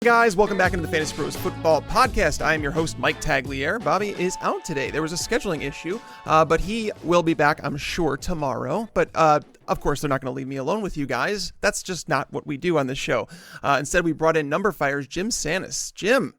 Guys, welcome back into the Fantasy Pros Football Podcast. I am your host, Mike Tagliere. Bobby is out today. There was a scheduling issue, but he will be back, I'm sure, tomorrow. But of course, they're not going to leave me alone with you guys. That's just not what we do on this show. Instead, we brought in numberFire's Jim Sannes. Jim,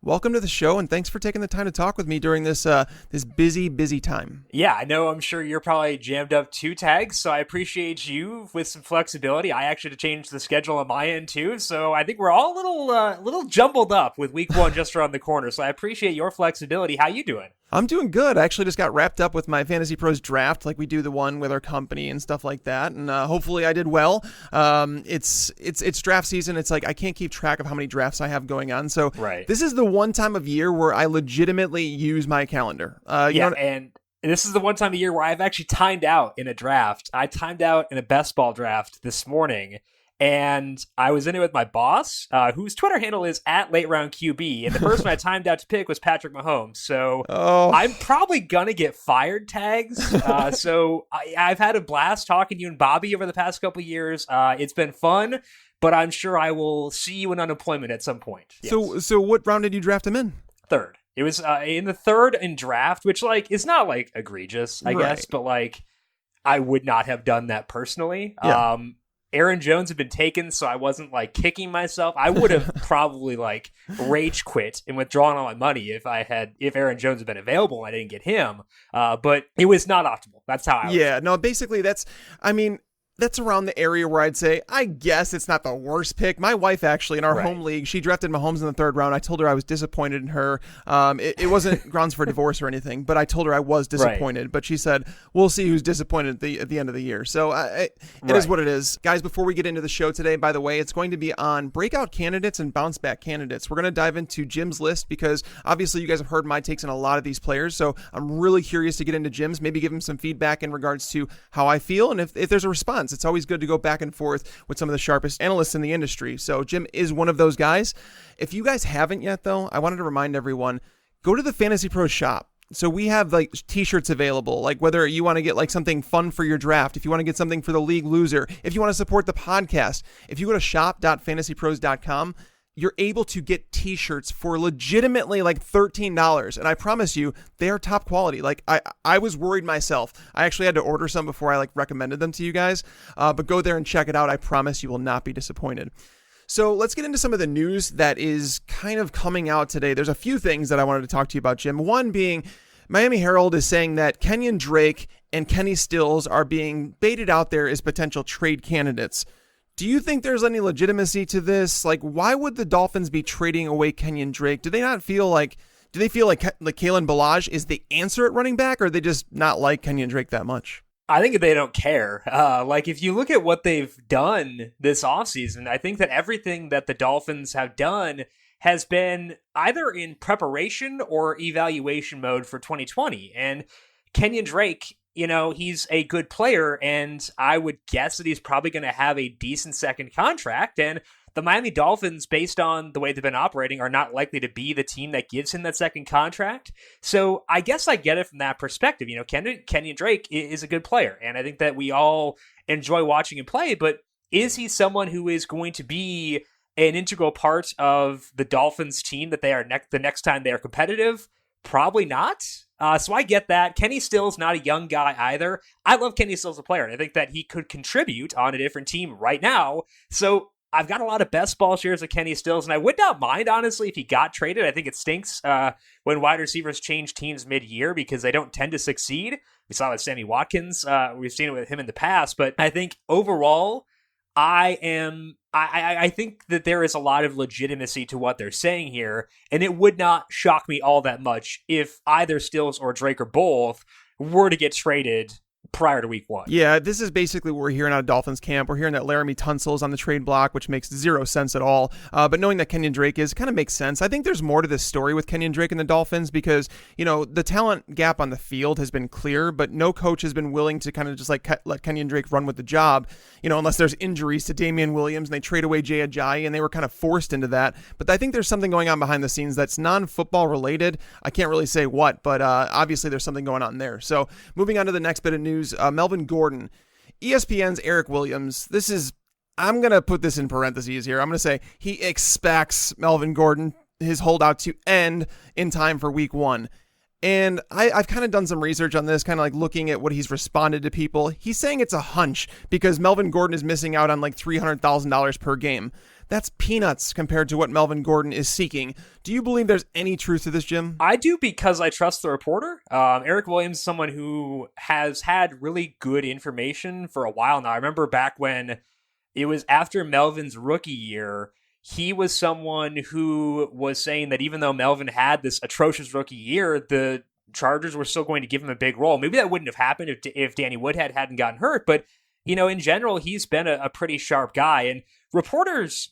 welcome to the show, and thanks for taking the time to talk with me during this this busy time. Yeah, I know. I'm sure you're probably jammed up 2 tags, so I appreciate you with some flexibility. I actually had to change the schedule on my end too, so I think we're all a little jumbled up with week 1 just around the corner. So I appreciate your flexibility. How you doing? I'm doing good. I actually just got wrapped up with my Fantasy Pros draft, like we do the one with our company and stuff like that. And hopefully I did well. It's draft season. It's like I can't keep track of how many drafts I have going on. So This is the one time of year where I legitimately use my calendar. And this is the one time of year where I've actually timed out in a draft. I timed out in a best ball draft this morning. And I was in it with my boss, whose Twitter handle is @Lateround QB, and the person I timed out to pick was Patrick Mahone. So I'm probably gonna get fired tags. So I've had a blast talking to you and Bobby over the past couple of years. It's been fun, but I'm sure I will see you in unemployment at some point. Yes. So what round did you draft him in? 3rd. It was in the 3rd in draft, which is not egregious, I guess, but I would not have done that personally. Yeah. Aaron Jones had been taken, so I wasn't kicking myself. I would have probably rage quit and withdrawn all my money if Aaron Jones had been available and I didn't get him. But it was not optimal. That's how I was. Yeah, no, basically that's around the area where I'd say, I guess it's not the worst pick. My wife, actually, in our home league, she drafted Mahomes in the 3rd round. I told her I was disappointed in her. It wasn't grounds for divorce or anything, but I told her I was disappointed. Right. But she said, we'll see who's disappointed at the end of the year. So it is what it is. Guys, before we get into the show today, by the way, it's going to be on breakout candidates and bounce back candidates. We're going to dive into Jim's list because obviously you guys have heard my takes on a lot of these players. So I'm really curious to get into Jim's, maybe give him some feedback in regards to how I feel and if there's a response. It's always good to go back and forth with some of the sharpest analysts in the industry. So Jim is one of those guys. If you guys haven't yet, though, I wanted to remind everyone, go to the Fantasy Pros shop. So we have t-shirts available, whether you want to get something fun for your draft, if you want to get something for the league loser, if you want to support the podcast, if you go to shop.fantasypros.com, you're able to get t-shirts for legitimately $13. And I promise you, they are top quality. I was worried myself. I actually had to order some before I recommended them to you guys. But go there and check it out. I promise you will not be disappointed. So let's get into some of the news that is kind of coming out today. There's a few things that I wanted to talk to you about, Jim. One being Miami Herald is saying that Kenyan Drake and Kenny Stills are being baited out there as potential trade candidates. Do you think there's any legitimacy to this? Why would the Dolphins be trading away Kenyan Drake? Do they feel like Kalen Ballage is the answer at running back, or are they just not like Kenyan Drake that much? I think they don't care. If you look at what they've done this offseason, I think that everything that the Dolphins have done has been either in preparation or evaluation mode for 2020. And Kenyan Drake, he's a good player, and I would guess that he's probably going to have a decent second contract. And the Miami Dolphins, based on the way they've been operating, are not likely to be the team that gives him that second contract. So I guess I get it from that perspective. Kenyan Drake is a good player, and I think that we all enjoy watching him play. But is he someone who is going to be an integral part of the Dolphins team that they are the next time they are competitive? Probably not. So I get that. Kenny Stills not a young guy either. I love Kenny Stills as a player, and I think that he could contribute on a different team right now. So I've got a lot of best ball shares of Kenny Stills, and I would not mind, honestly, if he got traded. I think it stinks when wide receivers change teams mid-year because they don't tend to succeed. We saw it with Sammy Watkins. We've seen it with him in the past. But I think overall, I think that there is a lot of legitimacy to what they're saying here, and it would not shock me all that much if either Stills or Drake or both were to get traded prior to week 1. Yeah, this is basically what we're hearing out of Dolphins camp. We're hearing that Laramie Tunsil's on the trade block, which makes zero sense at all. But knowing that Kenyan Drake is, kind of makes sense. I think there's more to this story with Kenyan Drake and the Dolphins because, the talent gap on the field has been clear, but no coach has been willing to kind of just let Kenyan Drake run with the job, unless there's injuries to Damian Williams and they trade away Jay Ajayi, and they were kind of forced into that. But I think there's something going on behind the scenes that's non-football related. I can't really say what, but obviously there's something going on there. So moving on to the next bit of news, Melvin Gordon, ESPN's Eric Williams. This is I'm going to put this in parentheses here. I'm going to say he expects Melvin Gordon, his holdout, to end in time for week 1. And I've kind of done some research on this, kind of like looking at what he's responded to people. He's saying it's a hunch because Melvin Gordon is missing out on like $300,000 per game. That's peanuts compared to what Melvin Gordon is seeking. Do you believe there's any truth to this, Jim? I do, because I trust the reporter. Eric Williams is someone who has had really good information for a while now. I remember back when it was after Melvin's rookie year, he was someone who was saying that even though Melvin had this atrocious rookie year, the Chargers were still going to give him a big role. Maybe that wouldn't have happened if Danny Woodhead hadn't gotten hurt, but in general, he's been a pretty sharp guy, and reporters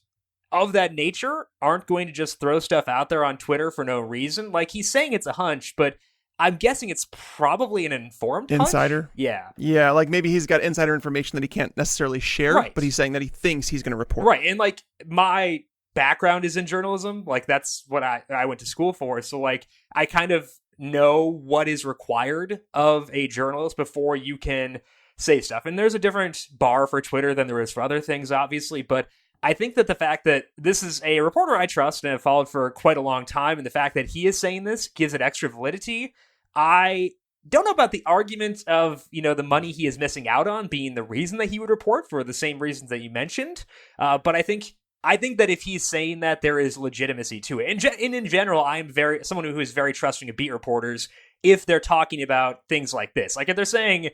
of that nature aren't going to just throw stuff out there on Twitter for no reason. Like, he's saying it's a hunch, but I'm guessing it's probably an informed insider hunch. Yeah. Yeah, like maybe he's got insider information that he can't necessarily share, right. But he's saying that he thinks he's going to report. Right, and like, my background is in journalism. Like, that's what I went to school for. So like, I kind of know what is required of a journalist before you can say stuff. And there's a different bar for Twitter than there is for other things, obviously, but I think that the fact that this is a reporter I trust and have followed for quite a long time, and the fact that he is saying this gives it extra validity. I don't know about the argument of, the money he is missing out on being the reason that he would report for the same reasons that you mentioned. But I think that if he's saying that, there is legitimacy to it. And in general, I am someone who is very trusting of beat reporters if they're talking about things like this. Like, if they're saying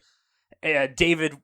David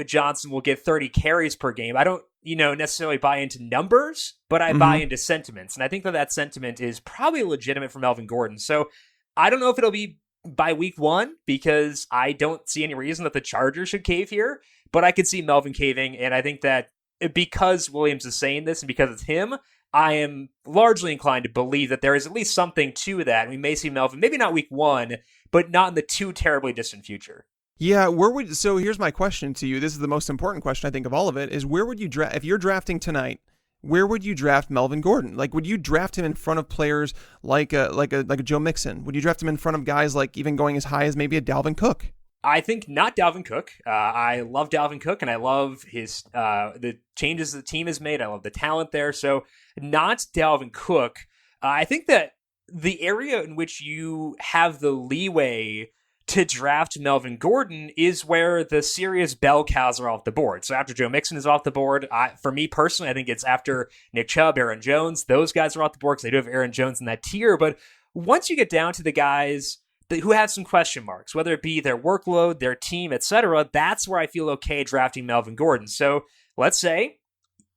Johnson will get 30 carries per game, I don't necessarily buy into numbers, but I buy into sentiments. And I think that sentiment is probably legitimate for Melvin Gordon. So I don't know if it'll be by week 1, because I don't see any reason that the Chargers should cave here, but I could see Melvin caving. And I think that because Williams is saying this and because it's him, I am largely inclined to believe that there is at least something to that. We may see Melvin, maybe not week 1, but not in the too terribly distant future. Yeah, so here's my question to you. This is the most important question, I think, of all of it, is where would you draft, if you're drafting tonight, where would you draft Melvin Gordon? Like, would you draft him in front of players like a Joe Mixon? Would you draft him in front of guys like even going as high as maybe a Dalvin Cook? I think not Dalvin Cook. I love Dalvin Cook, and I love his the changes the team has made. I love the talent there. So not Dalvin Cook. I think that the area in which you have the leeway to draft Melvin Gordon is where the serious bell cows are off the board. So after Joe Mixon is off the board, for me personally, I think it's after Nick Chubb, Aaron Jones. Those guys are off the board because they do have Aaron Jones in that tier. But once you get down to the guys who have some question marks, whether it be their workload, their team, etc., that's where I feel okay drafting Melvin Gordon. So let's say,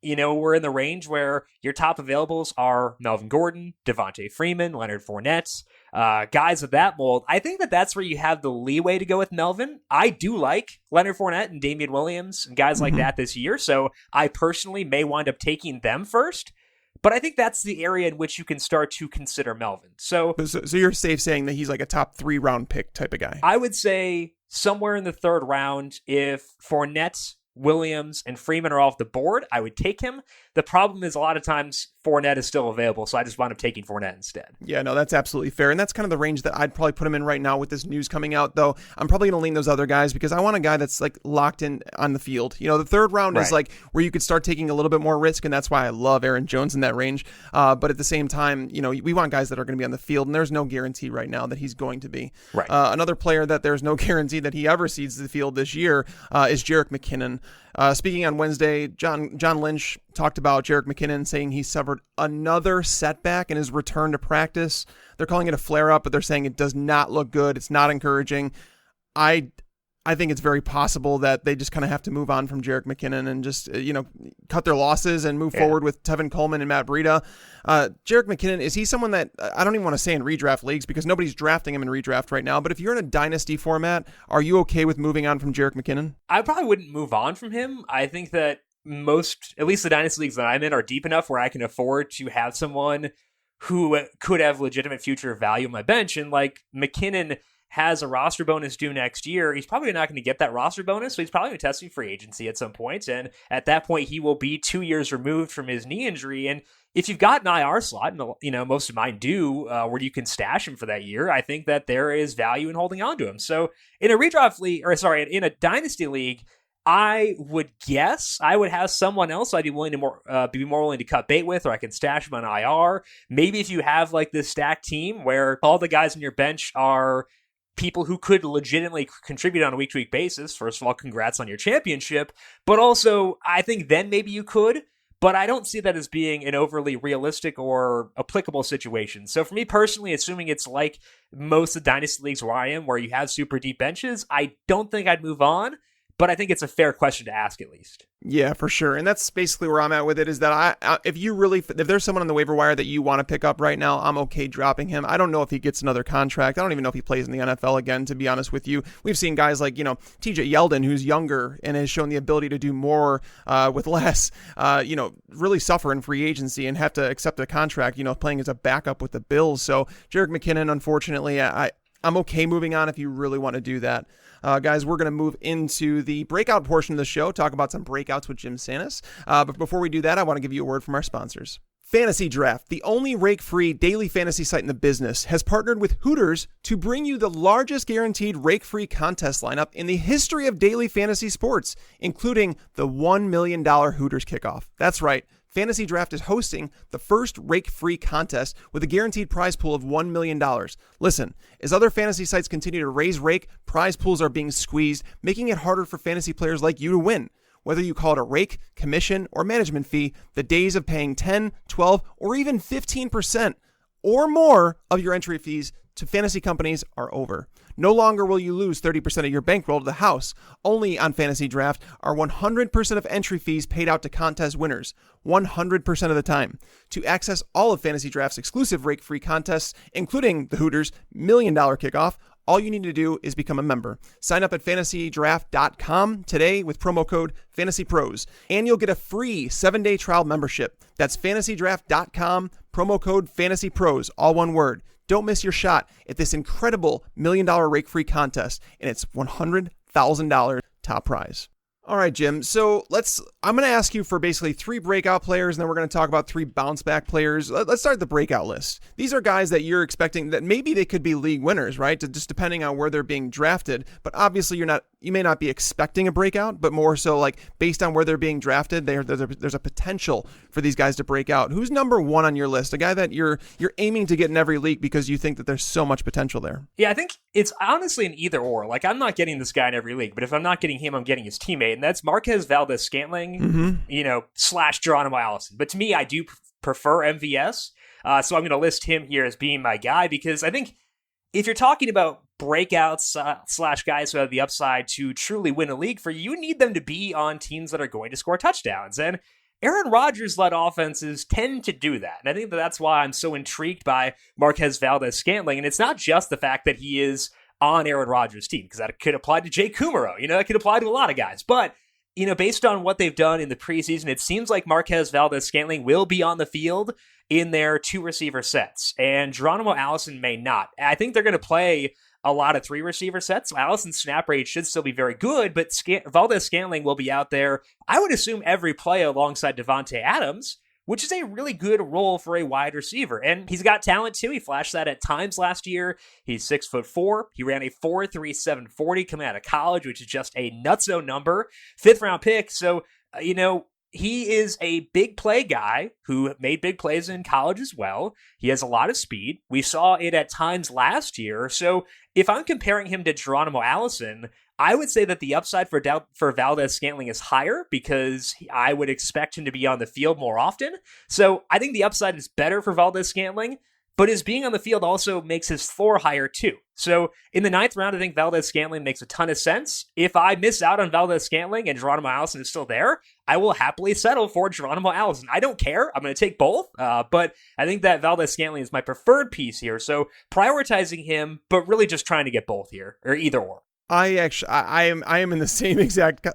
we're in the range where your top availables are Melvin Gordon, Devontae Freeman, Leonard Fournette, guys of that mold. I think that that's where you have the leeway to go with Melvin. I do like Leonard Fournette and Damian Williams and guys like that this year, so I personally may wind up taking them first. But I think that's the area in which you can start to consider Melvin. So you're safe saying that he's like a top 3 round pick type of guy? I would say somewhere in the 3rd round, if Fournette, Williams, and Freeman are off the board, I would take him. The problem is a lot of times Fournette is still available, so I just wound up taking Fournette instead. Yeah, no, that's absolutely fair. And that's kind of the range that I'd probably put him in right now with this news coming out, though. I'm probably going to lean those other guys because I want a guy that's like locked in on the field. The 3rd round is like where you could start taking a little bit more risk, and that's why I love Aaron Jones in that range. But at the same time, we want guys that are going to be on the field, and there's no guarantee right now that he's going to be. Right. Another player that there's no guarantee that he ever sees the field this year is Jerick McKinnon. Speaking on Wednesday, John Lynch talked about Jerick McKinnon, saying he suffered another setback in his return to practice. They're calling it a flare-up, but they're saying it does not look good. It's not encouraging. I think it's very possible that they just kind of have to move on from Jerick McKinnon and just, cut their losses and move forward with Tevin Coleman and Matt Breida. Jerick McKinnon, is he someone that, I don't even want to say in redraft leagues because nobody's drafting him in redraft right now, but if you're in a dynasty format, are you okay with moving on from Jerick McKinnon? I probably wouldn't move on from him. I think that at least the dynasty leagues that I'm in, are deep enough where I can afford to have someone who could have legitimate future value on my bench. And like McKinnon has a roster bonus due next year. He's probably not going to get that roster bonus, so he's probably going to test free agency at some point. And at that point, he will be 2 years removed from his knee injury. And if you've got an IR slot, and most of mine do, where you can stash him for that year, I think that there is value in holding on to him. So in a redraft league, in a dynasty league, I would guess I would have someone else I'd be willing to be more willing to cut bait with, or I can stash him on IR. Maybe if you have like this stacked team where all the guys on your bench are people who could legitimately contribute on a week-to-week basis. First of all, congrats on your championship. But also, I think then maybe you could. But I don't see that as being an overly realistic or applicable situation. So for me personally, assuming it's like most of the dynasty leagues where I am, where you have super deep benches, I don't think I'd move on. But I think it's a fair question to ask at least. Yeah, for sure. And that's basically where I'm at with it, is that if there's someone on the waiver wire that you want to pick up right now, I'm okay dropping him. I don't know if he gets another contract. I don't even know if he plays in the NFL again, to be honest with you. We've seen guys like, TJ Yeldon, who's younger and has shown the ability to do more with less, really suffer in free agency and have to accept a contract, playing as a backup with the Bills. So Jerick McKinnon, unfortunately, I'm okay moving on if you really want to do that. Guys, we're going to move into the breakout portion of the show, talk about some breakouts with Jim Santis. But before we do that, I want to give you a word from our sponsors. Fantasy Draft, the only rake-free daily fantasy site in the business, has partnered with Hooters to bring you the largest guaranteed rake-free contest lineup in the history of daily fantasy sports, including the $1 million Hooters kickoff. That's right. Fantasy Draft is hosting the first rake-free contest with a guaranteed prize pool of $1 million. Listen, as other fantasy sites continue to raise rake, prize pools are being squeezed, making it harder for fantasy players like you to win. Whether you call it a rake, commission, or management fee, the days of paying 10, 12, or even 15% or more of your entry fees to fantasy companies are over. No longer will you lose 30% of your bankroll to the house. Only on Fantasy Draft are 100% of entry fees paid out to contest winners, 100% of the time. To access all of Fantasy Draft's exclusive rake-free contests, including the Hooters $1 million kickoff, all you need to do is become a member. Sign up at fantasydraft.com today with promo code FantasyPros, and you'll get a free 7-day trial membership. That's fantasydraft.com, promo code FantasyPros, all one word. Don't miss your shot at this incredible $1 million rake-free contest, and it's $100,000 top prize. All right, Jim. So I'm going to ask you for basically 3 breakout players, and then we're going to talk about 3 bounce back players. Let's start the breakout list. These are guys that you're expecting that maybe they could be league winners, right? Just depending on where they're being drafted. But obviously you may not be expecting a breakout, but more so like based on where they're being drafted, there's a potential for these guys to break out. Who's number 1 on your list? A guy that you're aiming to get in every league because you think that there's so much potential there. Yeah, I think it's honestly an either or. Like, I'm not getting this guy in every league, but if I'm not getting him, I'm getting his teammate. And that's Marquez Valdez-Scantling, / Geronimo Allison. But to me, I do prefer MVS. So I'm going to list him here as being my guy, because I think if you're talking about breakouts / guys who have the upside to truly win a league for you, need them to be on teams that are going to score touchdowns. And Aaron Rodgers-led offenses tend to do that. And I think that's why I'm so intrigued by Marquez Valdez-Scantling. And it's not just the fact that he is on Aaron Rodgers' team, because that could apply to Jay Kumaro. It could apply to a lot of guys. But based on what they've done in the preseason, it seems like Marquez Valdez-Scantling will be on the field in their 2 receiver sets, and Geronimo Allison may not. I think they're going to play a lot of 3 receiver sets. So Allison's snap rate should still be very good, but Valdez-Scantling will be out there, I would assume, every play alongside Devontae Adams, which is a really good role for a wide receiver. And he's got talent too. He flashed that at times last year. He's 6'4". He ran a 4.37 40 coming out of college, which is just a nutso number. 5th round pick. So, he is a big play guy who made big plays in college as well. He has a lot of speed. We saw it at times last year. So if I'm comparing him to Geronimo Allison, I would say that the upside for Valdez-Scantling is higher, because I would expect him to be on the field more often. So I think the upside is better for Valdez-Scantling, but his being on the field also makes his floor higher too. So in the 9th round, I think Valdez-Scantling makes a ton of sense. If I miss out on Valdez-Scantling and Geronimo Allison is still there, I will happily settle for Geronimo Allison. I don't care. I'm going to take both. But I think that Valdez-Scantling is my preferred piece here. So prioritizing him, but really just trying to get both here, or either or. I am in the same exact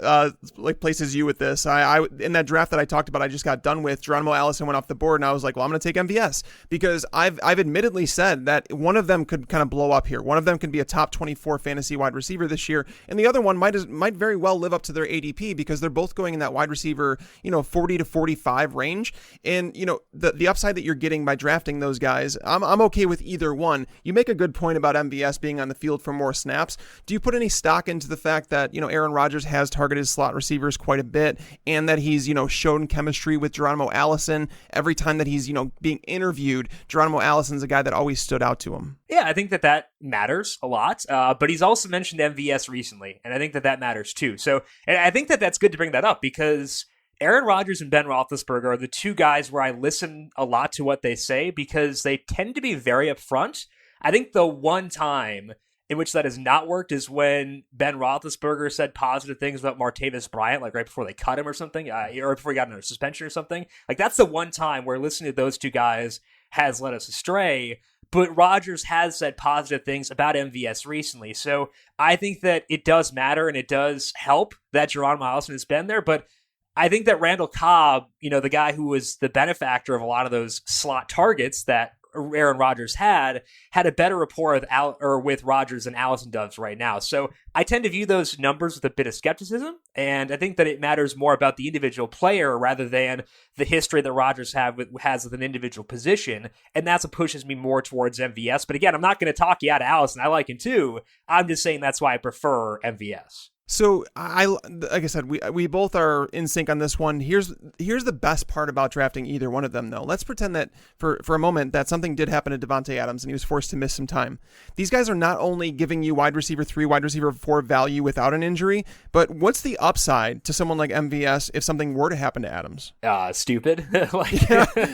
place as you with this. I in that draft that I talked about, I just got done with, Geronimo Allison went off the board, and I was like, well, I'm going to take MVS, because I've admittedly said that one of them could kind of blow up here. One of them could be a top 24 fantasy wide receiver this year, and the other one might very well live up to their ADP, because they're both going in that wide receiver 40 to 45 range. And the upside that you're getting by drafting those guys, I'm okay with either one. You make a good point about MVS being on the field for more snaps. Do you put any stock into the fact that, Aaron Rodgers has targeted slot receivers quite a bit, and that he's, shown chemistry with Geronimo Allison? Every time that he's, being interviewed, Geronimo Allison's a guy that always stood out to him. Yeah, I think that matters a lot. But he's also mentioned MVS recently, and I think that matters too. So, and I think that's good to bring that up, because Aaron Rodgers and Ben Roethlisberger are the two guys where I listen a lot to what they say, because they tend to be very upfront. I think the one time in which that has not worked is when Ben Roethlisberger said positive things about Martavis Bryant, like right before they cut him or something, or before he got another suspension or something. Like, that's the one time where listening to those two guys has led us astray. But Rodgers has said positive things about MVS recently. So I think that it does matter, and it does help that Geronimo Allison has been there. But I think that Randall Cobb, the guy who was the benefactor of a lot of those slot targets that Aaron Rodgers had a better rapport with Rodgers than Allison does right now. So I tend to view those numbers with a bit of skepticism, and I think that it matters more about the individual player rather than the history that Rodgers has with an individual position, and that's what pushes me more towards MVS. But again, I'm not going to talk you out of Allison. I like him too. I'm just saying that's why I prefer MVS. So like I said, we both are in sync on this one. Here's the best part about drafting either one of them, though. Let's pretend that for a moment that something did happen to Devontae Adams and he was forced to miss some time. These guys are not only giving you wide receiver 3, wide receiver 4 value without an injury, but what's the upside to someone like MVS if something were to happen to Adams? Stupid.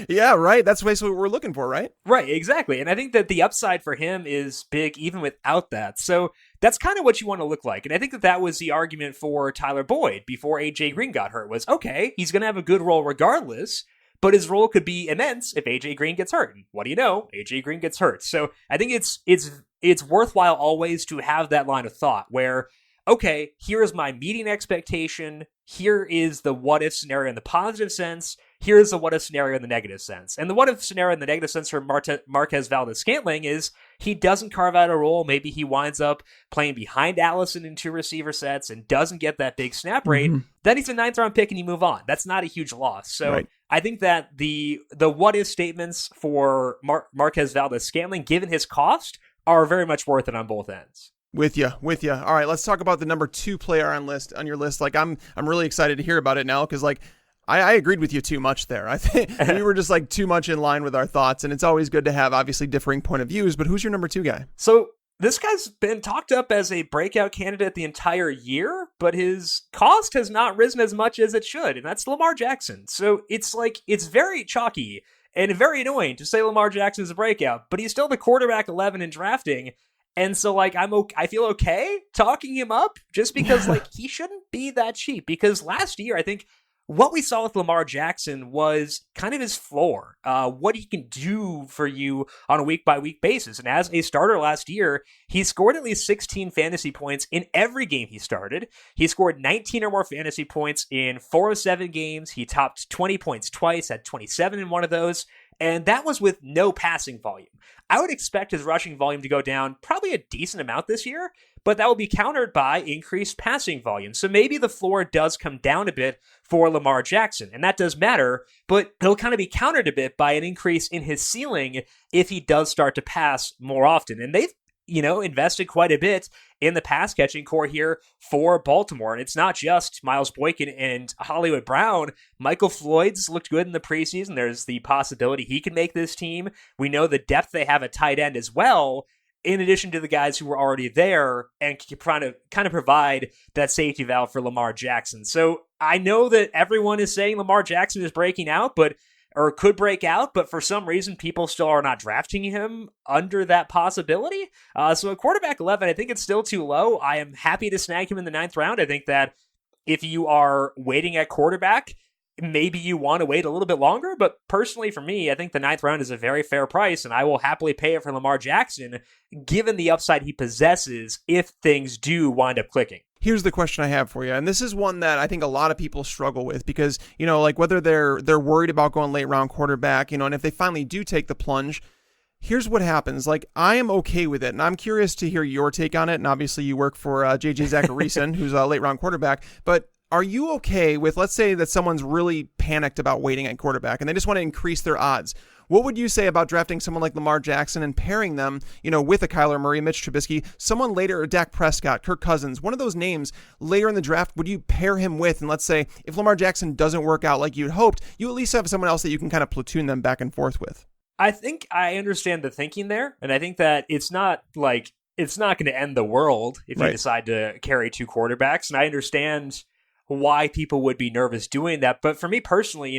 Yeah, right. That's basically what we're looking for, right? Right, exactly. And I think that the upside for him is big even without that. So that's kind of what you want to look like. And I think that was the argument for Tyler Boyd before AJ Green got hurt, was, okay, he's going to have a good role regardless, but his role could be immense if AJ Green gets hurt. And what do you know? AJ Green gets hurt. So I think it's worthwhile always to have that line of thought where, okay, here is my median expectation. Here is the what if scenario in the positive sense. Here's the what if scenario in the negative sense. And the what if scenario in the negative sense for Marquez Valdes-Scantling is he doesn't carve out a role. Maybe he winds up playing behind Allison in 2 receiver sets and doesn't get that big snap rate. Mm-hmm. Then he's a 9th round pick and you move on. That's not a huge loss. So right. I think that the what if statements for Marquez Valdes-Scantling, given his cost, are very much worth it on both ends. With you. All right, let's talk about the number 2 player on your list. Like, I'm really excited to hear about it now, because like I agreed with you too much there. I think we were just like too much in line with our thoughts, and it's always good to have obviously differing point of views. But who's your number 2 guy? So this guy's been talked up as a breakout candidate the entire year, but his cost has not risen as much as it should, and that's Lamar Jackson. So it's very chalky and very annoying to say Lamar Jackson is a breakout, but he's still the quarterback 11 in drafting. And so, like, I feel okay talking him up just because, like, he shouldn't be that cheap. Because last year, I think what we saw with Lamar Jackson was kind of his floor, what he can do for you on a week-by-week basis. And as a starter last year, he scored at least 16 fantasy points in every game he started. He scored 19 or more fantasy points in 4 of 7 games. He topped 20 points twice, had 27 in one of those. And that was with no passing volume. I would expect his rushing volume to go down probably a decent amount this year, but that will be countered by increased passing volume. So maybe the floor does come down a bit for Lamar Jackson, and that does matter, but it'll kind of be countered a bit by an increase in his ceiling if he does start to pass more often. And they've invested quite a bit in the pass catching core here for Baltimore. And it's not just Miles Boykin and Hollywood Brown. Michael Floyd's looked good in the preseason. There's the possibility he can make this team. We know the depth they have at tight end as well, in addition to the guys who were already there and kind of provide that safety valve for Lamar Jackson. So I know that everyone is saying Lamar Jackson is breaking out, or could break out, but for some reason, people still are not drafting him under that possibility. So at quarterback 11, I think it's still too low. I am happy to snag him in the 9th round. I think that if you are waiting at quarterback, maybe you want to wait a little bit longer, but personally for me, I think the 9th round is a very fair price, and I will happily pay it for Lamar Jackson, given the upside he possesses if things do wind up clicking. Here's the question I have for you, and this is one that I think a lot of people struggle with because, like whether they're worried about going late round quarterback, and if they finally do take the plunge, here's what happens. Like, I am okay with it, and I'm curious to hear your take on it, and obviously you work for J.J. Zacharyson, who's a late round quarterback, but are you okay with, let's say that someone's really panicked about waiting at quarterback and they just want to increase their odds? What would you say about drafting someone like Lamar Jackson and pairing them, with a Kyler Murray, Mitch Trubisky, someone later, or Dak Prescott, Kirk Cousins, one of those names later in the draft, would you pair him with? And let's say if Lamar Jackson doesn't work out like you'd hoped, you at least have someone else that you can kind of platoon them back and forth with. I think I understand the thinking there, and I think that it's not going to end the world if you decide to carry two quarterbacks, and I understand why people would be nervous doing that. But for me personally,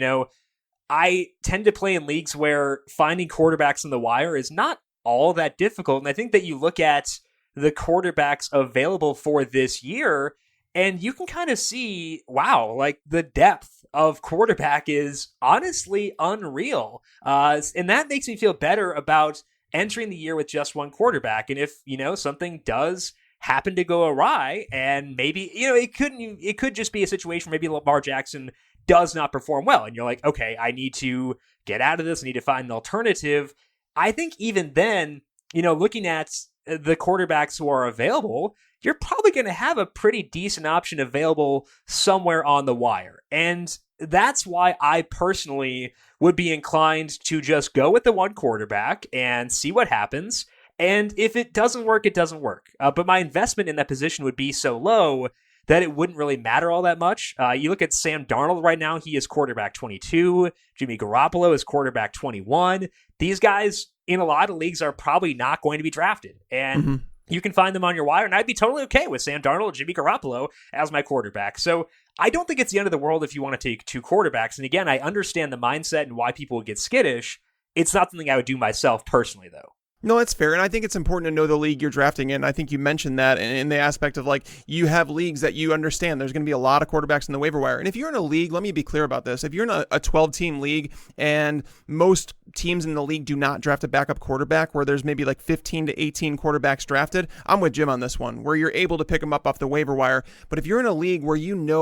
I tend to play in leagues where finding quarterbacks on the wire is not all that difficult. And I think that you look at the quarterbacks available for this year and you can kind of see, wow, like the depth of quarterback is honestly unreal. And that makes me feel better about entering the year with just one quarterback. And if, something does happen to go awry and maybe, it could just be a situation where maybe Lamar Jackson does not perform well. And you're like, okay, I need to get out of this. I need to find an alternative. I think even then, looking at the quarterbacks who are available, you're probably going to have a pretty decent option available somewhere on the wire. And that's why I personally would be inclined to just go with the one quarterback and see what happens. And if it doesn't work, it doesn't work. But my investment in that position would be so low that it wouldn't really matter all that much. You look at Sam Darnold right now, he is quarterback 22. Jimmy Garoppolo is quarterback 21. These guys in a lot of leagues are probably not going to be drafted. And you can find them on your wire, and I'd be totally okay with Sam Darnold and Jimmy Garoppolo as my quarterback. So I don't think it's the end of the world if you want to take two quarterbacks. And again, I understand the mindset and why people would get skittish. It's not something I would do myself personally, though. No, that's fair. And I think it's important to know the league you're drafting in. I think you mentioned that in the aspect of you have leagues that you understand there's going to be a lot of quarterbacks in the waiver wire. And if you're in a league, let me be clear about this. If you're in a 12-team league and most teams in the league do not draft a backup quarterback, where there's maybe 15 to 18 quarterbacks drafted, I'm with Jim on this one, where you're able to pick them up off the waiver wire. But if you're in a league where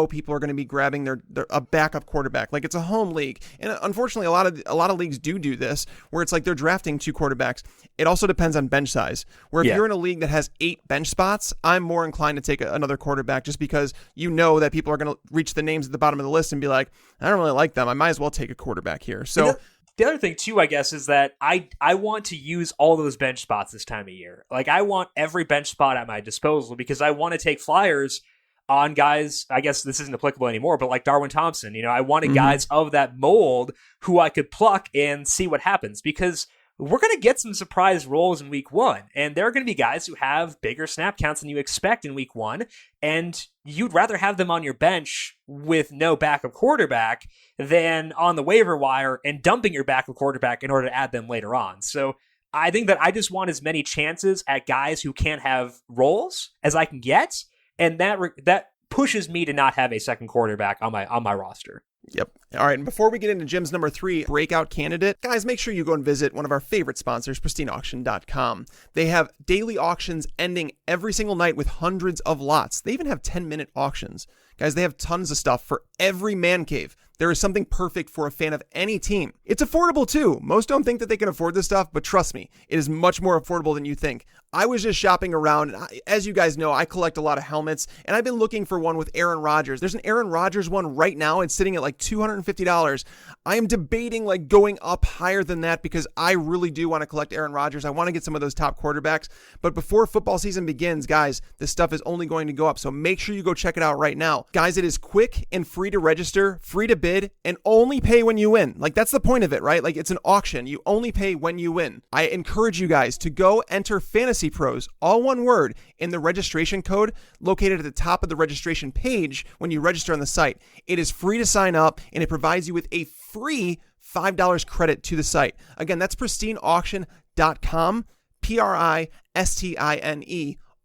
people are going to be grabbing a backup quarterback, like it's a home league, and unfortunately a lot of leagues do this, where it's they're drafting two quarterbacks. It also depends on bench size, where if you're in a league that has 8 bench spots, I'm more inclined to take another quarterback just because that people are going to reach the names at the bottom of the list and be like, I don't really like them. I might as well take a quarterback here. So the other thing too, I guess, is that I want to use all those bench spots this time of year. I want every bench spot at my disposal because I want to take flyers on guys. I guess this isn't applicable anymore, but like Darwin Thompson, I wanted guys of that mold who I could pluck and see what happens, because we're going to get some surprise rolls in week 1. And there are going to be guys who have bigger snap counts than you expect in week 1. And you'd rather have them on your bench with no backup quarterback than on the waiver wire and dumping your backup quarterback in order to add them later on. So I think that I just want as many chances at guys who can't have roles as I can get. And that pushes me to not have a second quarterback on my roster. Yep. All right. And before we get into Jim's number 3 breakout candidate, guys, make sure you go and visit one of our favorite sponsors, PristineAuction.com. They have daily auctions ending every single night with hundreds of lots. They even have 10-minute auctions. Guys, they have tons of stuff for every man cave. There is something perfect for a fan of any team. It's affordable too. Most don't think that they can afford this stuff, but trust me, it is much more affordable than you think. I was just shopping around. As you guys know, I collect a lot of helmets, and I've been looking for one with Aaron Rodgers. There's an Aaron Rodgers one right now. It's sitting at $250. I am debating going up higher than that because I really do want to collect Aaron Rodgers. I want to get some of those top quarterbacks. But before football season begins, guys, this stuff is only going to go up. So make sure you go check it out right now. Guys, it is quick and free to register, free to bid, and only pay when you win. That's the point of it, right? It's an auction. You only pay when you win. I encourage you guys to go enter FantasyPros, all one word, in the registration code located at the top of the registration page when you register on the site. It is free to sign up, and it provides you with a free $5 credit to the site. Again, that's pristineauction.com, PRISTINE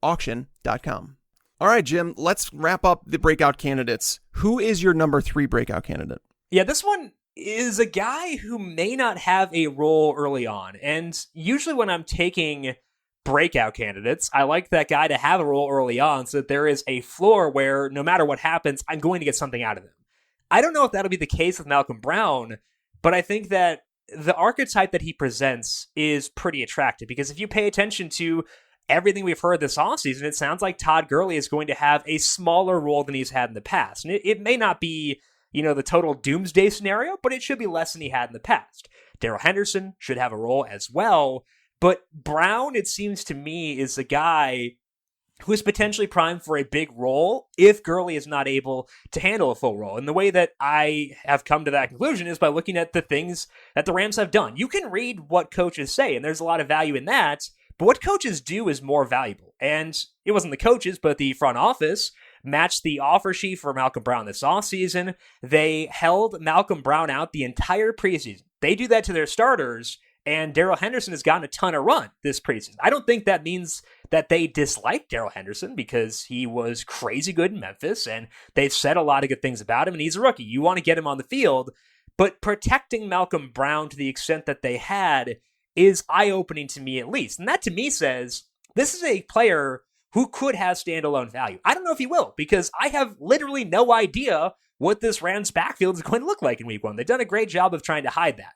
auction.com. All right, Jim, let's wrap up the breakout candidates. Who is your number 3 breakout candidate? Yeah, this one is a guy who may not have a role early on. And usually when I'm taking breakout candidates, I like that guy to have a role early on so that there is a floor where no matter what happens, I'm going to get something out of them. I don't know if that'll be the case with Malcolm Brown, but I think that the archetype that he presents is pretty attractive, because if you pay attention to everything we've heard this offseason, it sounds like Todd Gurley is going to have a smaller role than he's had in the past. And it may not be, the total doomsday scenario, but it should be less than he had in the past. Darrell Henderson should have a role as well. But Brown, it seems to me, is the guy who is potentially primed for a big role if Gurley is not able to handle a full role. And the way that I have come to that conclusion is by looking at the things that the Rams have done. You can read what coaches say, and there's a lot of value in that, but what coaches do is more valuable. And it wasn't the coaches, but the front office matched the offer sheet for Malcolm Brown this offseason. They held Malcolm Brown out the entire preseason. They do that to their starters, and Darrell Henderson has gotten a ton of run this preseason. I don't think that means that they dislike Darrell Henderson because he was crazy good in Memphis, and they've said a lot of good things about him, and he's a rookie. You want to get him on the field, but protecting Malcolm Brown to the extent that they had is eye-opening to me at least. And that to me says this is a player who could have standalone value. I don't know if he will, because I have literally no idea what this Rams backfield is going to look like in week 1. They've done a great job of trying to hide that.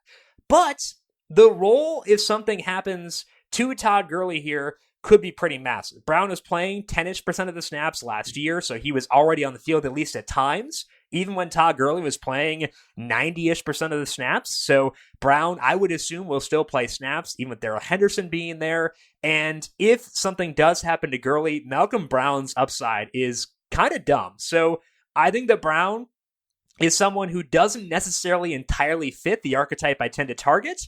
But the role, if something happens to Todd Gurley here, could be pretty massive. Brown was playing 10-ish% of the snaps last year, so he was already on the field at least at times, even when Todd Gurley was playing 90-ish% of the snaps. So Brown, I would assume, will still play snaps, even with Darrell Henderson being there. And if something does happen to Gurley, Malcolm Brown's upside is kind of dumb. So I think that Brown is someone who doesn't necessarily entirely fit the archetype I tend to target,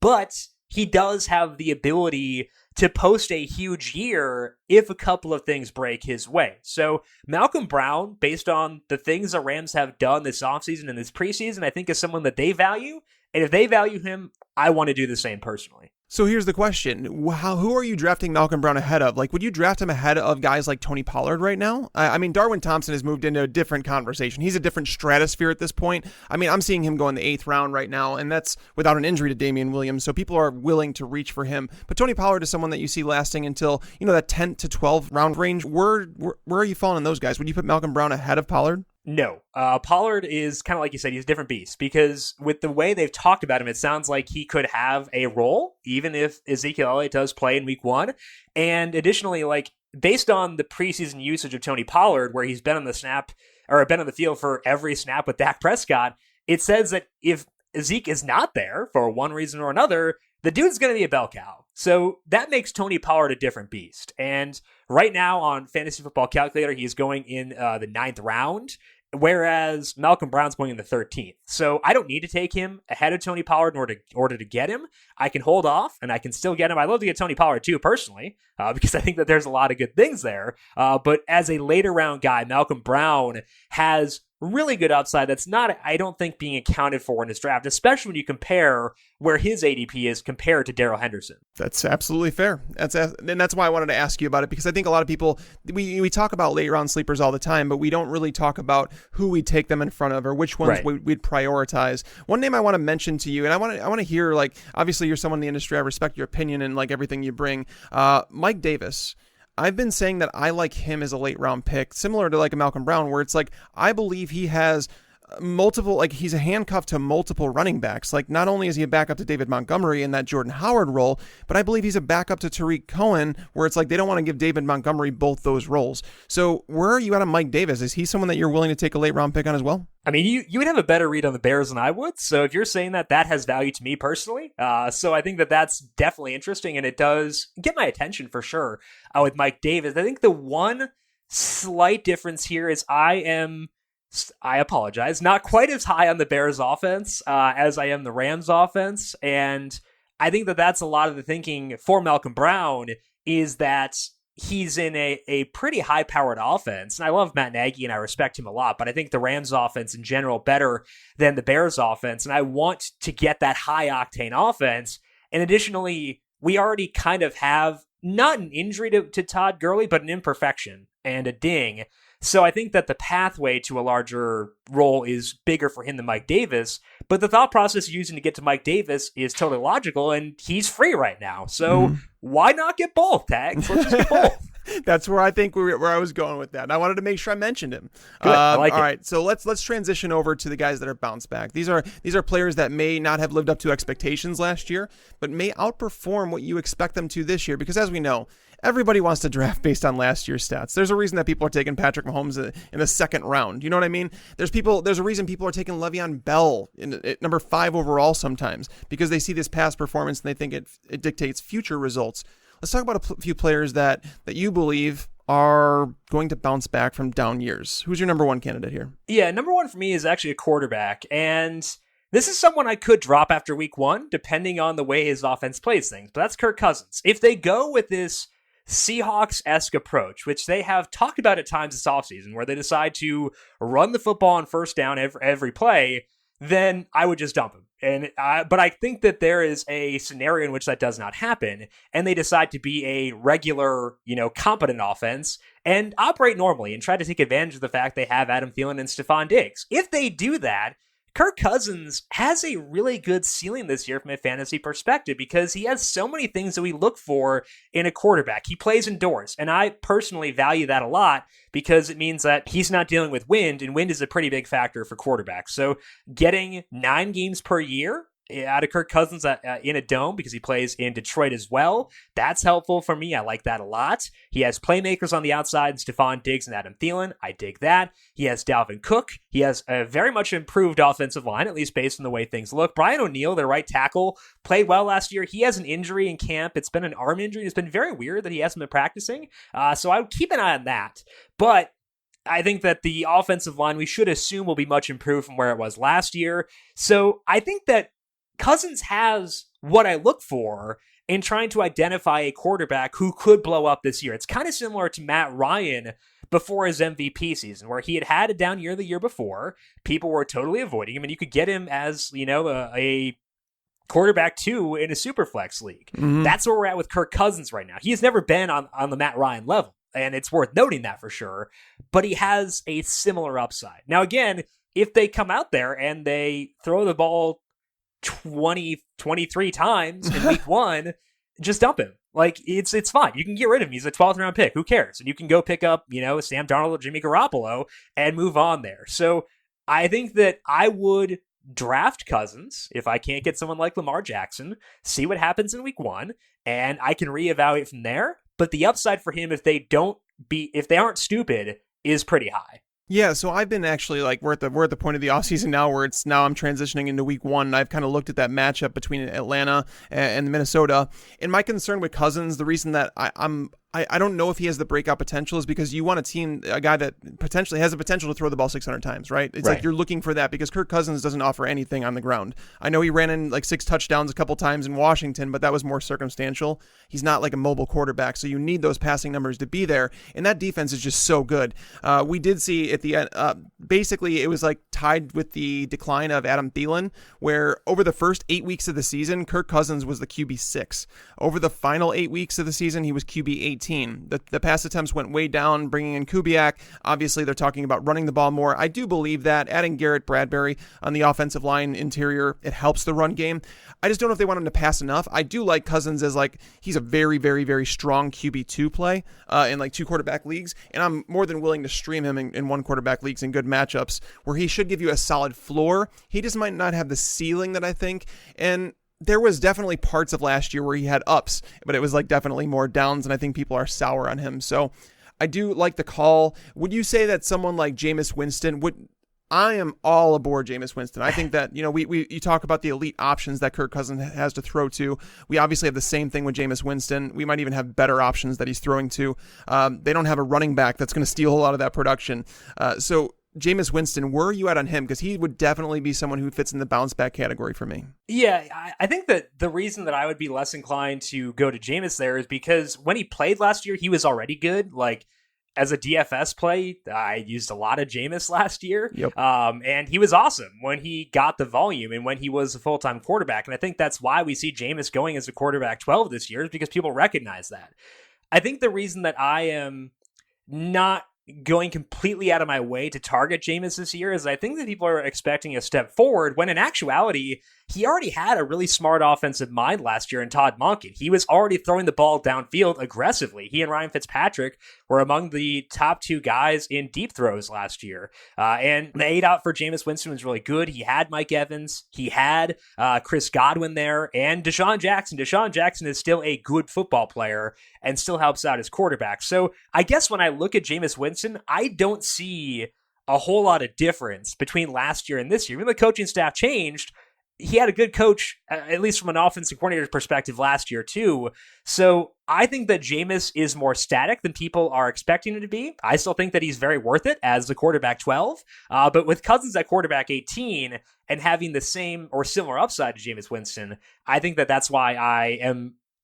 but he does have the ability to post a huge year if a couple of things break his way. So Malcolm Brown, based on the things the Rams have done this offseason and this preseason, I think is someone that they value. And if they value him, I want to do the same personally. So here's the question. Who are you drafting Malcolm Brown ahead of? Like, would you draft him ahead of guys like Tony Pollard right now? I mean, Darwin Thompson has moved into a different conversation. He's a different stratosphere at this point. I mean, I'm seeing him go in the 8th round right now, and that's without an injury to Damian Williams, so people are willing to reach for him. But Tony Pollard is someone that you see lasting until, that 10 to 12 round range. Where are you falling on those guys? Would you put Malcolm Brown ahead of Pollard? No. Pollard is kind of like you said, he's a different beast because with the way they've talked about him, it sounds like he could have a role, even if Ezekiel Elliott does play in week 1. And additionally, like based on the preseason usage of Tony Pollard, where he's been on the snap or been on the field for every snap with Dak Prescott, it says that if Zeke is not there for one reason or another, the dude's going to be a bell cow. So that makes Tony Pollard a different beast. And right now on Fantasy Football Calculator, he's going in the 9th round, whereas Malcolm Brown's going in the 13th. So I don't need to take him ahead of Tony Pollard in order to get him. I can hold off, and I can still get him. I'd love to get Tony Pollard too, personally, because I think that there's a lot of good things there. But as a later round guy, Malcolm Brown has really good upside that's not, I don't think, being accounted for in this draft, especially when you compare where his ADP is compared to Darrell Henderson. That's absolutely fair. And that's why I wanted to ask you about it, because I think a lot of people, we talk about late round sleepers all the time, but we don't really talk about who we take them in front of or which ones we'd prioritize. One name I want to mention to you, and I want to hear, like, obviously you're someone in the industry, I respect your opinion and like everything you bring. Mike Davis. I've been saying that I like him as a late round pick, similar to like a Malcolm Brown, where it's like, I believe he has multiple, like he's a handcuff to multiple running backs. Like not only is he a backup to David Montgomery in that Jordan Howard role, but I believe he's a backup to Tariq Cohen, where it's like they don't want to give David Montgomery both those roles. So where are you at on Mike Davis? Is he someone that you're willing to take a late round pick on as well? I mean, you would have a better read on the Bears than I would. So if you're saying that, that has value to me personally. So I think that that's definitely interesting, and it does get my attention for sure with Mike Davis. I think the one slight difference here is I apologize, not quite as high on the Bears offense as I am the Rams offense. And I think that that's a lot of the thinking for Malcolm Brown is that he's in a pretty high-powered offense. And I love Matt Nagy, and I respect him a lot, but I think the Rams offense in general better than the Bears offense. And I want to get that high-octane offense. And additionally, we already kind of have not an injury to Todd Gurley, but an imperfection and a ding. So I think that the pathway to a larger role is bigger for him than Mike Davis, but the thought process using to get to Mike Davis is totally logical, and he's free right now. So why not get both, Tags? Let's just get both. That's where I think where I was going with that. And I wanted to make sure I mentioned him. Good. I like it. All right, so let's transition over to the guys that are bounced back. These are players that may not have lived up to expectations last year, but may outperform what you expect them to this year. Because as we know, everybody wants to draft based on last year's stats. There's a reason that people are taking Patrick Mahomes in the second round. You know what I mean? There's a reason people are taking Le'Veon Bell at number 5 overall sometimes, because they see this past performance and they think it dictates future results. Let's talk about a few players that you believe are going to bounce back from down years. Who's your number 1 candidate here? Yeah, number 1 for me is actually a quarterback, and this is someone I could drop after week 1, depending on the way his offense plays things, but that's Kirk Cousins. If they go with this Seahawks-esque approach, which they have talked about at times this offseason, where they decide to run the football on first down every play, then I would just dump him. But I think that there is a scenario in which that does not happen, and they decide to be a regular, competent offense and operate normally and try to take advantage of the fact they have Adam Thielen and Stephon Diggs. If they do that, Kirk Cousins has a really good ceiling this year from a fantasy perspective because he has so many things that we look for in a quarterback. He plays indoors, and I personally value that a lot because it means that he's not dealing with wind, and wind is a pretty big factor for quarterbacks. So getting 9 games per year out of Kirk Cousins in a dome, because he plays in Detroit as well, that's helpful for me. I like that a lot. He has playmakers on the outside, Stephon Diggs and Adam Thielen. I dig that. He has Dalvin Cook. He has a very much improved offensive line, at least based on the way things look. Brian O'Neill, their right tackle, played well last year. He has an injury in camp. It's been an arm injury. It's been very weird that he hasn't been practicing. So I would keep an eye on that. But I think that the offensive line, we should assume, will be much improved from where it was last year. So I think that Cousins has what I look for in trying to identify a quarterback who could blow up this year. It's kind of similar to Matt Ryan before his MVP season, where he had a down year the year before. People were totally avoiding him, and you could get him as, a quarterback 2 in a superflex league. Mm-hmm. That's where we're at with Kirk Cousins right now. He has never been on the Matt Ryan level, and it's worth noting that for sure, but he has a similar upside. Now, again, if they come out there and they throw the ball 23 times in week 1, just dump him. Like, it's fine. You can get rid of him. He's a 12th round pick. Who cares? And you can go pick up, Sam Darnold or Jimmy Garoppolo and move on there. So I think that I would draft Cousins if I can't get someone like Lamar Jackson, see what happens in week 1, and I can reevaluate from there. But the upside for him, if they aren't stupid, is pretty high. Yeah, so I've been actually we're at the point of the offseason now where I'm transitioning into week 1, and I've kind of looked at that matchup between Atlanta and Minnesota. And my concern with Cousins, the reason that I don't know if he has the breakout potential is because you want a guy that potentially has the potential to throw the ball 600 times, right? It's like you're looking for that because Kirk Cousins doesn't offer anything on the ground. I know he ran in 6 touchdowns a couple times in Washington, but that was more circumstantial. He's not like a mobile quarterback, so you need those passing numbers to be there, and that defense is just so good. We did see at the end, basically it was tied with the decline of Adam Thielen, where over the first 8 weeks of the season, Kirk Cousins was the QB 6. Over the final 8 weeks of the season, he was QB 8. The pass attempts went way down, bringing in Kubiak. Obviously, they're talking about running the ball more. I do believe that adding Garrett Bradbury on the offensive line interior, it helps the run game. I just don't know if they want him to pass enough. I do like Cousins as he's a very, very, very strong QB2 play in 2 quarterback leagues, and I'm more than willing to stream him in 1 quarterback leagues in good matchups where he should give you a solid floor. He just might not have the ceiling that I think, and there was definitely parts of last year where he had ups, but it was definitely more downs, and I think people are sour on him. So I do like the call. Would you say that someone like Jameis Winston I am all aboard Jameis Winston. I think that, you talk about the elite options that Kirk Cousins has to throw to. We obviously have the same thing with Jameis Winston. We might even have better options that he's throwing to. They don't have a running back that's going to steal a lot of that production. So Jameis Winston, where are you at on him? Because he would definitely be someone who fits in the bounce back category for me. Yeah, I think that the reason that I would be less inclined to go to Jameis there is because when he played last year, he was already good. As a DFS play, I used a lot of Jameis last year. Yep. And he was awesome when he got the volume and when he was a full-time quarterback. And I think that's why we see Jameis going as a quarterback 12 this year, is because people recognize that. I think the reason that I am not going completely out of my way to target Jameis this year is I think that people are expecting a step forward when in actuality he already had a really smart offensive mind last year in Todd Monken. He was already throwing the ball downfield aggressively. He and Ryan Fitzpatrick were among the top 2 guys in deep throws last year. And the 8 out for Jameis Winston was really good. He had Mike Evans. He had Chris Godwin there and Deshaun Jackson. Deshaun Jackson is still a good football player and still helps out his quarterback. So I guess when I look at Jameis Winston, I don't see a whole lot of difference between last year and this year. Even the coaching staff changed, he had a good coach, at least from an offensive coordinator's perspective last year too. So I think that Jameis is more static than people are expecting him to be. I still think that he's very worth it as the quarterback 12. But with Cousins at quarterback 18 and having the same or similar upside to Jameis Winston, I think that that's why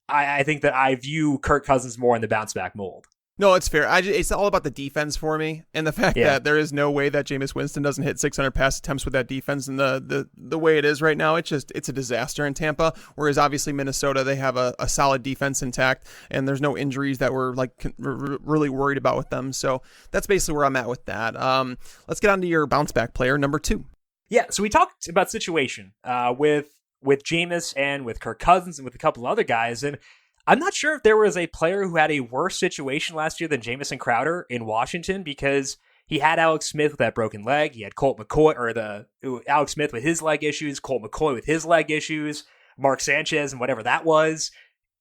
I think that I view Kirk Cousins more in the bounce back mold. No, it's fair. It's all about the defense for me, and the fact that there is no way that Jameis Winston doesn't hit 600 pass attempts with that defense, and the way it is right now, it's a disaster in Tampa. Whereas obviously Minnesota, they have a solid defense intact, and there's no injuries that we're really worried about with them. So that's basically where I'm at with that. Let's get on to your bounce back player number 2. Yeah, so we talked about situation with Jameis and with Kirk Cousins and with a couple of other guys, and I'm not sure if there was a player who had a worse situation last year than Jameson Crowder in Washington, because he had Alex Smith with that broken leg. He had Colt McCoy, or Alex Smith with his leg issues, Colt McCoy with his leg issues, Mark Sanchez and whatever that was.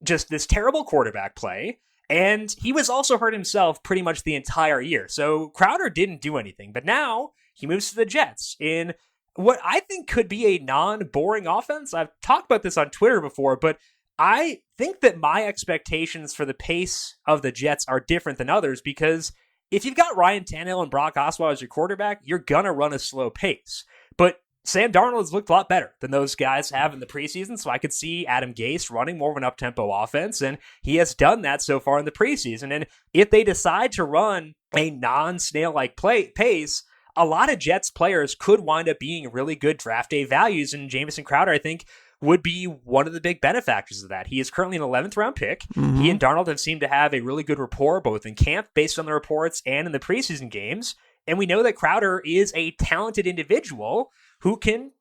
Just this terrible quarterback play. And he was also hurt himself pretty much the entire year. So Crowder didn't do anything. But now he moves to the Jets in what I think could be a non-boring offense. I've talked about this on Twitter before, but I think that my expectations for the pace of the Jets are different than others, because if you've got Ryan Tannehill and Brock Osweiler as your quarterback, you're going to run a slow pace. But Sam Darnold has looked a lot better than those guys have in the preseason, so I could see Adam Gase running more of an up-tempo offense, and he has done that so far in the preseason. And if they decide to run a non-snail-like pace, a lot of Jets players could wind up being really good draft day values, and Jameson Crowder, I think, would be one of the big benefactors of that. He is currently an 11th round pick. Mm-hmm. He and Darnold have seemed to have a really good rapport, both in camp, based on the reports, and in the preseason games. And we know that Crowder is a talented individual who can,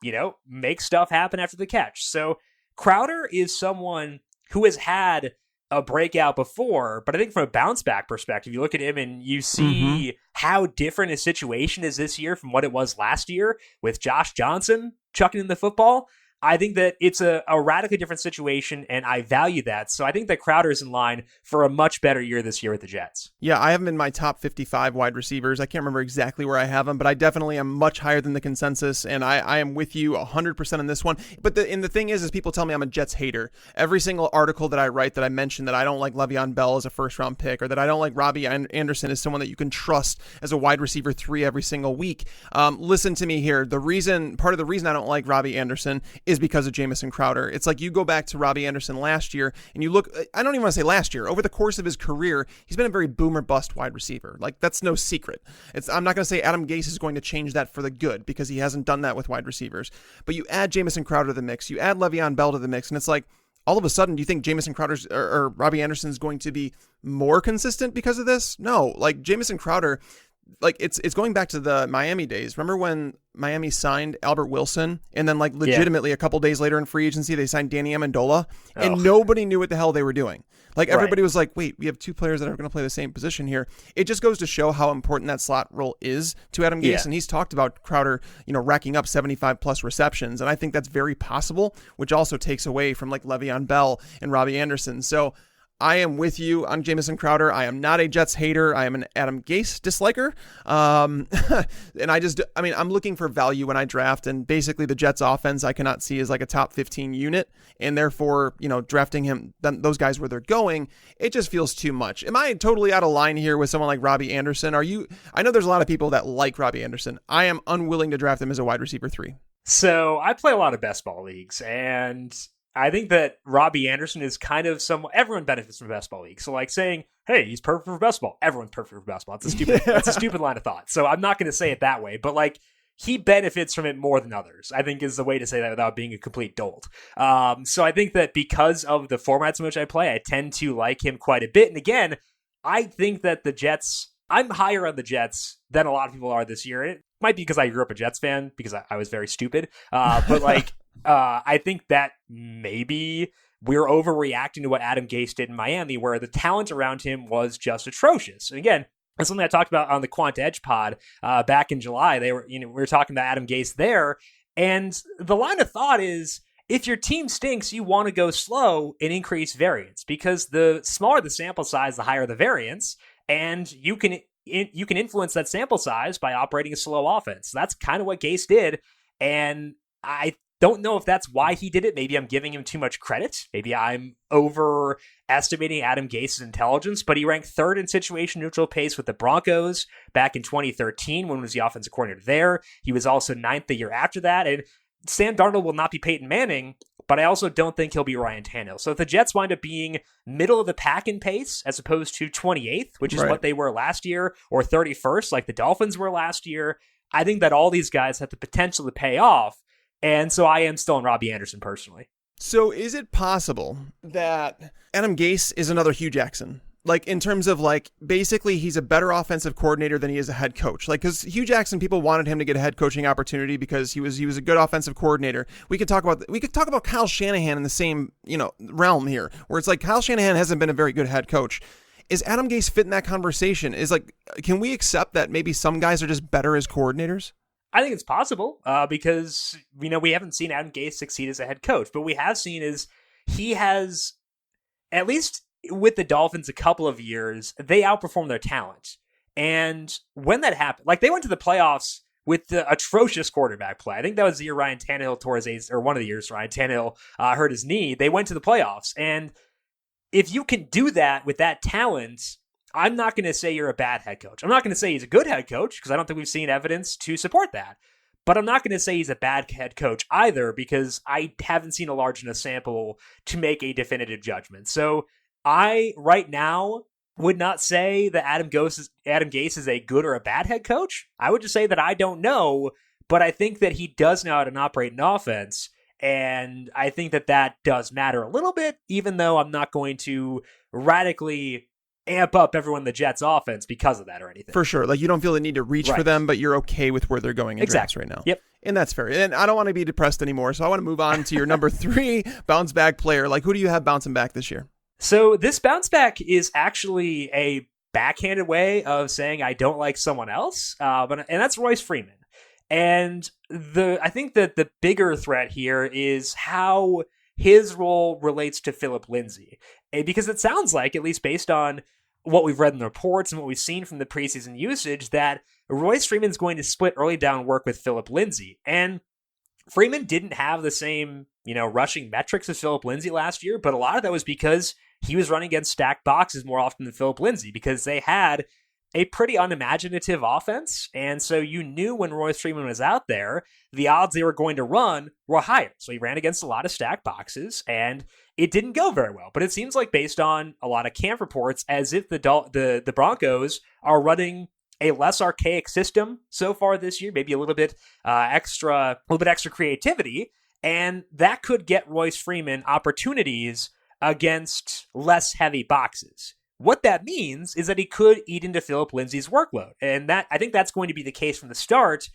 make stuff happen after the catch. So Crowder is someone who has had a breakout before, but I think from a bounce back perspective, you look at him and you see how different his situation is this year from what it was last year with Josh Johnson chucking in the football. I think that it's a radically different situation, and I value that. So I think that Crowder is in line for a much better year this year with the Jets. Yeah, I have him in my top 55 wide receivers. I can't remember exactly where I have him, but I definitely am much higher than the consensus, and I am with you 100% on this one. But the thing is people tell me I'm a Jets hater. Every single article that I write that I mention that I don't like Le'Veon Bell as a first-round pick, or that I don't like Robbie Anderson as someone that you can trust as a wide receiver 3 every single week. Listen to me here. Part of the reason I don't like Robbie Anderson is because of Jameson Crowder. It's like you go back to Robbie Anderson last year and you look, I don't even want to say last year, over the course of his career, he's been a very boomer bust wide receiver. Like, that's no secret. I'm not going to say Adam Gase is going to change that for the good, because he hasn't done that with wide receivers. But you add Jameson Crowder to the mix, you add Le'Veon Bell to the mix, and it's like, all of a sudden, do you think Jameson Crowder's or Robbie Anderson is going to be more consistent because of this? No. Like, Jameson Crowder, like, it's going back to the Miami days. Remember when Miami signed Albert Wilson, and then legitimately a couple days later in free agency they signed Danny Amendola, and nobody knew what the hell they were doing. Like, everybody was like, wait, we have 2 players that are going to play the same position here. It just goes to show how important that slot role is to Adam Gase, and he's talked about Crowder, racking up 75 plus receptions, and I think that's very possible, which also takes away from like Le'Veon Bell and Robbie Anderson. So I am with you on Jameson Crowder. I am not a Jets hater. I am an Adam Gase disliker. And I'm looking for value when I draft, and basically the Jets offense I cannot see as like a top 15 unit, and therefore, drafting him, those guys where they're going, it just feels too much. Am I totally out of line here with someone like Robbie Anderson? I know there's a lot of people that like Robbie Anderson. I am unwilling to draft him as a wide receiver 3. So I play a lot of best ball leagues, and I think that Robbie Anderson is kind of everyone benefits from best ball league. So like saying, hey, he's perfect for best ball. Everyone's perfect for best ball. That's a stupid line of thought. So I'm not going to say it that way, but like, he benefits from it more than others, I think, is the way to say that without being a complete dolt. So I think that because of the formats in which I play, I tend to like him quite a bit. And again, I think that the Jets, I'm higher on the Jets than a lot of people are this year. It might be because I grew up a Jets fan, because I was very stupid. But like, I think that maybe we're overreacting to what Adam Gase did in Miami, where the talent around him was just atrocious. And again, that's something I talked about on the Quant Edge pod back in July. We were talking about Adam Gase there, and the line of thought is, if your team stinks, you want to go slow and increase variance, because the smaller the sample size, the higher the variance, and you can influence that sample size by operating a slow offense. That's kind of what Gase did, and I don't know if that's why he did it. Maybe I'm giving him too much credit. Maybe I'm overestimating Adam Gase's intelligence, but he ranked third in situation neutral pace with the Broncos back in 2013 when he was the offensive coordinator there. He was also ninth the year after that, and Sam Darnold will not be Peyton Manning, but I also don't think he'll be Ryan Tannehill. So if the Jets wind up being middle of the pack in pace as opposed to 28th, which is what they were last year, or 31st like the Dolphins were last year, I think that all these guys have the potential to pay off. And so I am still on Robbie Anderson personally. So is it possible that Adam Gase is another Hugh Jackson? Like, in terms of, like, basically he's a better offensive coordinator than he is a head coach. Like, because Hugh Jackson, people wanted him to get a head coaching opportunity because he was a good offensive coordinator. We could talk about Kyle Shanahan in the same, realm here, where it's like Kyle Shanahan hasn't been a very good head coach. Is Adam Gase fit in that conversation? Can we accept that maybe some guys are just better as coordinators? I think it's possible because, we haven't seen Adam Gase succeed as a head coach, but we have seen is he has, at least with the Dolphins a couple of years, they outperformed their talent. And when that happened, like they went to the playoffs with the atrocious quarterback play. I think that was the year Ryan Tannehill tore his ACL, or one of the years Ryan Tannehill hurt his knee. They went to the playoffs. And if you can do that with that talent, I'm not going to say you're a bad head coach. I'm not going to say he's a good head coach because I don't think we've seen evidence to support that. But I'm not going to say he's a bad head coach either because I haven't seen a large enough sample to make a definitive judgment. So I, right now, would not say that Adam Gase is a good or a bad head coach. I would just say that I don't know, but I think that he does know how to operate an offense, and I think that that does matter a little bit, even though I'm not going to radically amp up everyone in the Jets offense because of that or anything. For sure. Like, you don't feel the need to reach for them, but you're okay with where they're going in drafts right now. Yep. And that's fair. And I don't want to be depressed anymore, so I want to move on to your number 3 bounce back player. Like, who do you have bouncing back this year? So this bounce back is actually a backhanded way of saying I don't like someone else, and that's Royce Freeman. And I think that the bigger threat here is how his role relates to Phillip Lindsay, because it sounds like, at least based on what we've read in the reports and what we've seen from the preseason usage, that Royce Freeman's going to split early down work with Phillip Lindsay. And Freeman didn't have the same, rushing metrics as Phillip Lindsay last year, but a lot of that was because he was running against stacked boxes more often than Phillip Lindsay, because they had a pretty unimaginative offense. And so you knew when Royce Freeman was out there, the odds they were going to run were higher. So he ran against a lot of stacked boxes, and it didn't go very well. But it seems like, based on a lot of camp reports, as if the Broncos are running a less archaic system so far this year, maybe a little bit extra creativity, and that could get Royce Freeman opportunities against less heavy boxes. What that means is that he could eat into Phillip Lindsay's workload, and I think that's going to be the case from the start.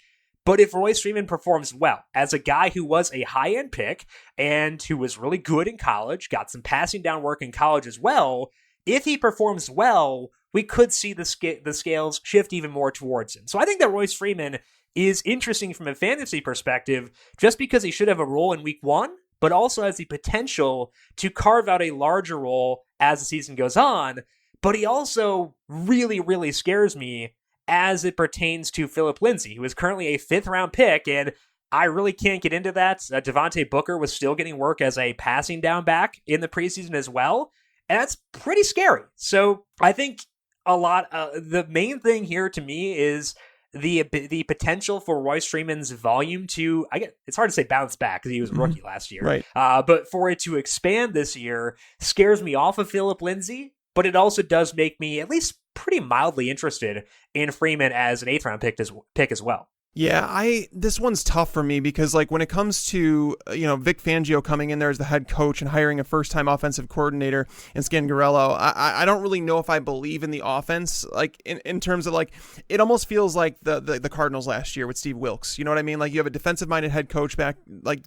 But if Royce Freeman performs well, as a guy who was a high-end pick and who was really good in college, got some passing down work in college as well, if he performs well, we could see the scales shift even more towards him. So I think that Royce Freeman is interesting from a fantasy perspective, just because he should have a role in week 1, but also has the potential to carve out a larger role as the season goes on. But he also really, really scares me as it pertains to Phillip Lindsay, who is currently a 5th-round pick, and I really can't get into that. Devontae Booker was still getting work as a passing down back in the preseason as well, and that's pretty scary. So I think the main thing here to me is the potential for Royce Freeman's volume to, it's hard to say bounce back because he was a rookie last year, right? But for it to expand this year scares me off of Phillip Lindsay, but it also does make me at least pretty mildly interested in Freeman as an 8th round pick as well. Yeah, this one's tough for me because like when it comes to Vic Fangio coming in there as the head coach and hiring a first-time offensive coordinator in Scangarello, I don't really know if I believe in the offense. Like in terms of like, it almost feels like the Cardinals last year with Steve Wilkes. You know what I mean? Like you have a defensive-minded head coach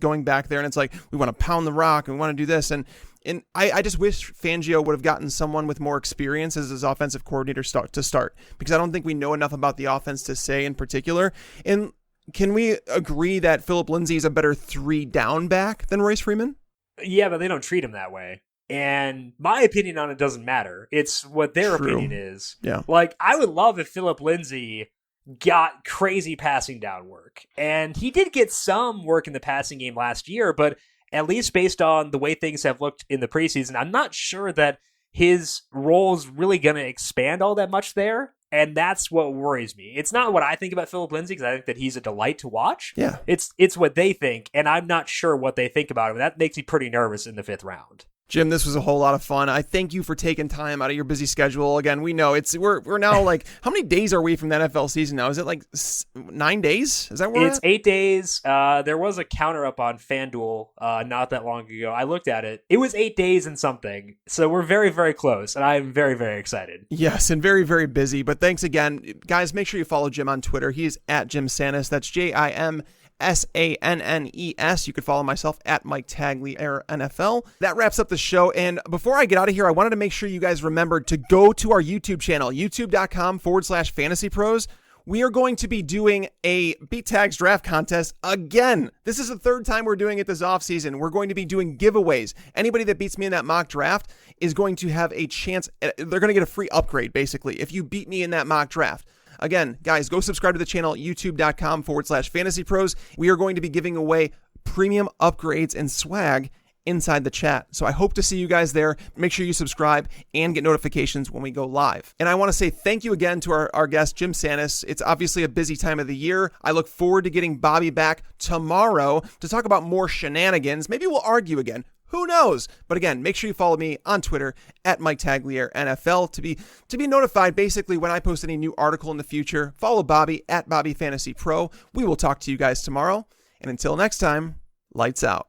going back there, and it's like we want to pound the rock and we want to do this and. And I just wish Fangio would have gotten someone with more experience as his offensive coordinator to start, because I don't think we know enough about the offense to say in particular. And can we agree that Phillip Lindsay is a better 3-down back than Royce Freeman? Yeah, but they don't treat him that way. And my opinion on it doesn't matter. It's what their opinion is. Yeah. Like, I would love if Phillip Lindsay got crazy passing down work. And he did get some work in the passing game last year, but at least based on the way things have looked in the preseason, I'm not sure that his role is really going to expand all that much there. And that's what worries me. It's not what I think about Phillip Lindsay, because I think that he's a delight to watch. Yeah. It's what they think, and I'm not sure what they think about him. That makes me pretty nervous in the 5th round. Jim, this was a whole lot of fun. I thank you for taking time out of your busy schedule. Again, we know we're now like, how many days are we from the NFL season now? Is it like 9 days? Is that where it's 8 days? There was a counter up on FanDuel not that long ago. I looked at it. It was 8 days and something. So we're very, very close, and I'm very, very excited. Yes, and very, very busy. But thanks again. Guys, make sure you follow Jim on Twitter. He is at Jim Sannes. That's JimSannes. You could follow myself at Mike Tagliere NFL. That wraps up the show. And before I get out of here, I wanted to make sure you guys remembered to go to our YouTube channel, youtube.com/FantasyPros. We are going to be doing a Beat Tags draft contest again. This is the 3rd time we're doing it this offseason. We're going to be doing giveaways. Anybody that beats me in that mock draft is going to have a chance. They're going to get a free upgrade, basically, if you beat me in that mock draft. Again, guys, go subscribe to the channel, youtube.com/FantasyPros. We are going to be giving away premium upgrades and swag inside the chat. So I hope to see you guys there. Make sure you subscribe and get notifications when we go live. And I want to say thank you again to our guest, Jim Sannes. It's obviously a busy time of the year. I look forward to getting Bobby back tomorrow to talk about more shenanigans. Maybe we'll argue again. Who knows? But again, make sure you follow me on Twitter at Mike Tagliere NFL to be notified basically when I post any new article in the future. Follow Bobby at Bobby Fantasy Pro. We will talk to you guys tomorrow. And until next time, lights out.